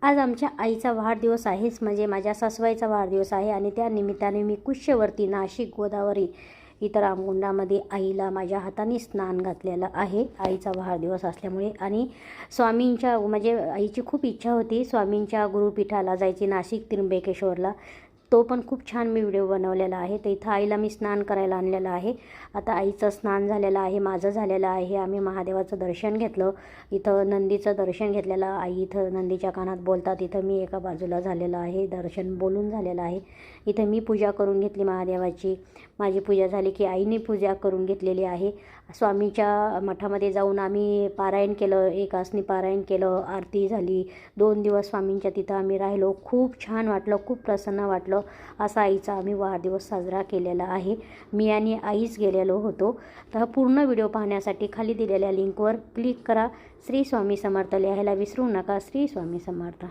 आज आमच्या आईचा वाढदिवस आहेच, म्हणजे माझ्या सासूबाईचा वाढदिवस आहे आणि त्या निमित्ताने मी कुशेवरती नाशिक गोदावरी इतर रामकुंडामध्ये आईला माझ्या हाताने स्नान घातलेलं आहे आईचा वाढदिवस असल्यामुळे. आणि स्वामींच्या म्हणजे आईची खूप इच्छा होती स्वामींच्या गुरुपीठाला जायची, नाशिक त्र्यंबकेश्वरला. तो पण खूप छान मी व्हिडिओ बनवलेला आहे. तर इथं आईला मी स्नान करायला आणलेलं आहे. आता आईचं स्नान झालेलं आहे, माझं झालेलं आहे. आम्ही महादेवाचं दर्शन घेतलं, इथं नंदीचं दर्शन घेतलेलं. आई इथं नंदीच्या कानात बोलतात, इथं मी एका बाजूला झालेलं आहे, दर्शन बोलून झालेलं आहे. इथं मी पूजा करून घेतली महादेवाची. माझी पूजा झाली की आईने पूजा करून घेतलेली आहे. स्वामीच्या मठामध्ये जाऊन आम्ही पारायण केलं, एकासनी पारायण केलं, आरती झाली. 2 दिवस स्वामींच्या तिथं आम्ही राहिलो. खूप छान वाटलं, खूप प्रसन्न वाटलं. असा आईचा आम्ही वाढदिवस साजरा केलेला आहे. मी आणि आईच गेलेलो होतो. तर पूर्ण व्हिडिओ पाहण्यासाठी खाली दिलेल्या लिंकवर क्लिक करा. श्री स्वामी समर्थ लिहायला विसरू नका. श्री स्वामी समर्थ.